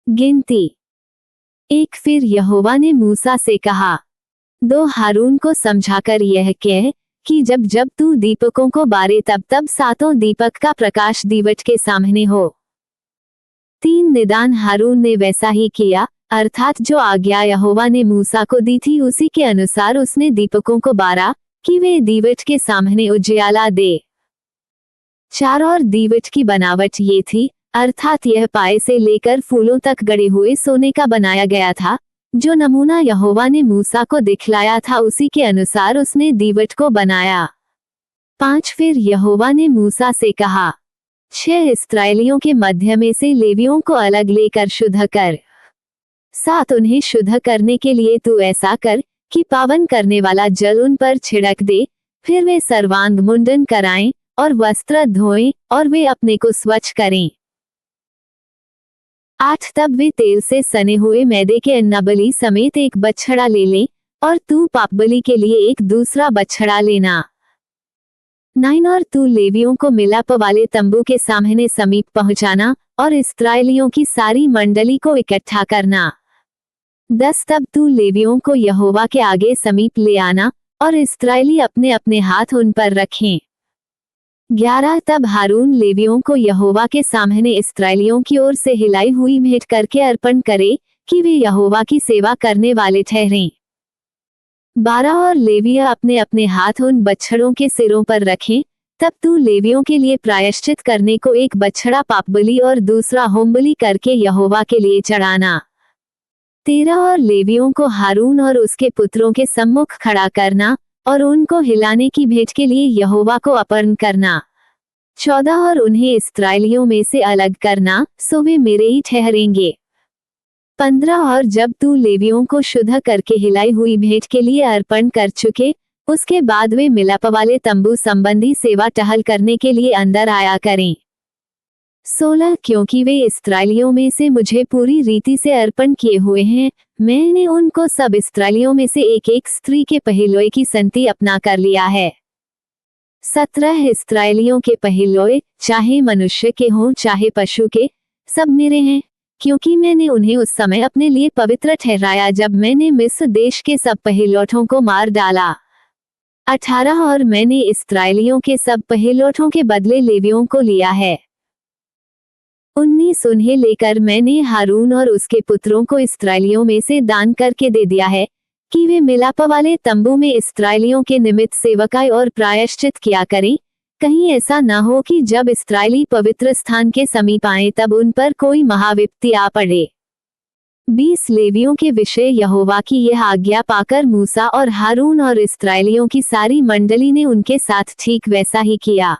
गिनती 1। फिर यहोवा ने मूसा से कहा, 2 हारून को समझाकर यह कह कि जब जब तू दीपकों को बारे तब तब 7 दीपक का प्रकाश दीवट के सामने हो। 3। निदान हारून ने वैसा ही किया, अर्थात जो आज्ञा यहोवा ने मूसा को दी थी उसी के अनुसार उसने दीपकों को बारा कि वे दीवट के सामने उजियाला दे। 4। और दीवट की बनावट ये थी, अर्थात यह पाए से लेकर फूलों तक गढ़े हुए सोने का बनाया गया था, जो नमूना यहोवा ने मूसा को दिखलाया था उसी के अनुसार उसने दीवट को बनाया। 5। फिर यहोवा ने मूसा से कहा, 6 इस्राएलियों के मध्य में से लेवियों को अलग लेकर शुद्ध कर। 7। उन्हें शुद्ध करने के लिए तू ऐसा कर कि पावन करने वाला जल उन पर छिड़क दे, फिर वे सर्वांग मुंडन कराएं और वस्त्र धोएं और वे अपने को स्वच्छ करें। 8। तब वे तेल से सने हुए मैदे के अन्नबलि समेत एक बछड़ा ले लें और तू पापबलि के लिए एक दूसरा बछड़ा लेना। 9। और तू लेवियों को मिलाप वाले तंबू के सामने समीप पहुंचाना और इस्राएलियों की सारी मंडली को इकट्ठा करना। 10। तब तू लेवियों को यहोवा के आगे समीप ले आना और इस्राएली अपने अपने हाथ उन पर रखें। 11। तब हारून लेवियों को यहोवा के सामने इस्राएलियों की ओर से हिलाई हुई भेंट करके अर्पण करे कि वे यहोवा की सेवा करने वाले ठहरें। 12। और लेविय अपने अपने हाथ उन बछड़ों के सिरों पर रखें। तब तू लेवियों के लिए प्रायश्चित करने को एक बछड़ा पापबलि और दूसरा होमबलि करके यहोवा के लिए चढ़ाना। 13। और लेवियों को हारून और उसके पुत्रों के सम्मुख खड़ा करना और उनको हिलाने की भेंट के लिए यहोवा को अर्पण करना। 14। और उन्हें इस्राएलियों में से अलग करना, सो वे मेरे ही ठहरेंगे। 15। और जब तू लेवियों को शुद्ध करके हिलाई हुई भेंट के लिए अर्पण कर चुके, उसके बाद वे मिलाप वाले तंबू संबंधी सेवा टहल करने के लिए अंदर आया करें। 16। क्योंकि वे इस्राएलियों में से मुझे पूरी रीति से अर्पण किए हुए हैं, मैंने उनको सब इस्राएलियों में से एक एक स्त्री के पहिलोए की संति अपना कर लिया है। 17। इस्राएलियों के पहिलोए, चाहे मनुष्य के हों चाहे पशु के, सब मेरे हैं, क्योंकि मैंने उन्हें उस समय अपने लिए पवित्र ठहराया जब मैंने मिस्र देश के सब पहिलौठों को मार डाला। 18। और मैंने इस्राएलियों के सब पहिलौठों के बदले लेवियों को लिया है। 19। उन्हें लेकर मैंने हारून और उसके पुत्रों को इस्राएलियों में से दान करके दे दिया है कि वे मिलाप वाले तंबू में इस्राएलियों के निमित्त सेवकाई और प्रायश्चित किया करें, कहीं ऐसा न हो कि जब इस्राएली पवित्र स्थान के समीप आए तब उन पर कोई महाविपत्ति आ पड़े। 20। लेवियों के विषय यहोवा की यह आज्ञा पाकर मूसा और हारून और इस्राएलियों की सारी मंडली ने उनके साथ ठीक वैसा ही किया।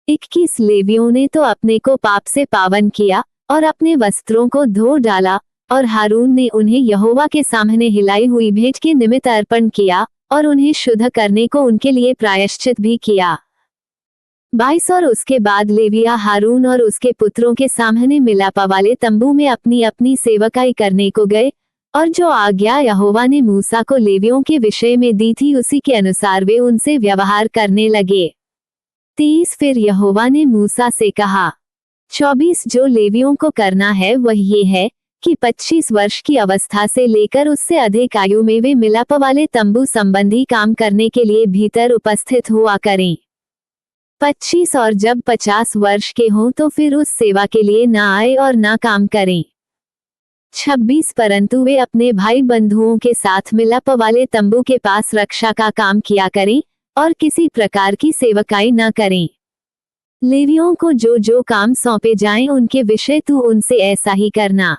21। लेवियों ने तो अपने को पाप से पावन किया और अपने वस्त्रों को धो डाला, और हारून ने उन्हें यहोवा के सामने हिलाई हुई भेंट के निमित्त अर्पण किया और उन्हें शुद्ध करने को उनके लिए प्रायश्चित भी किया। 22। और उसके बाद लेविया हारून और उसके पुत्रों के सामने मिलाप वाले तंबू में अपनी अपनी सेवकाई करने को गए, और जो आज्ञा यहोवा ने मूसा को लेवियों के विषय में दी थी उसी के अनुसार वे उनसे व्यवहार करने लगे। 23। फिर यहोवा ने मूसा से कहा, 24 जो लेवियों को करना है वह ये है कि 25 वर्ष की अवस्था से लेकर उससे अधिक आयु में वे मिलाप वाले तंबू संबंधी काम करने के लिए भीतर उपस्थित हुआ करें। 25 और जब 50 वर्ष के हों तो फिर उस सेवा के लिए न आए और न काम करें। 26 परंतु वे अपने भाई बंधुओं के साथ मिलाप वाले तंबू के पास रक्षा का काम किया करें और किसी प्रकार की सेवकाई न करें। लेवियों को जो जो काम सौंपे जाएं उनके विषय तू उनसे ऐसा ही करना।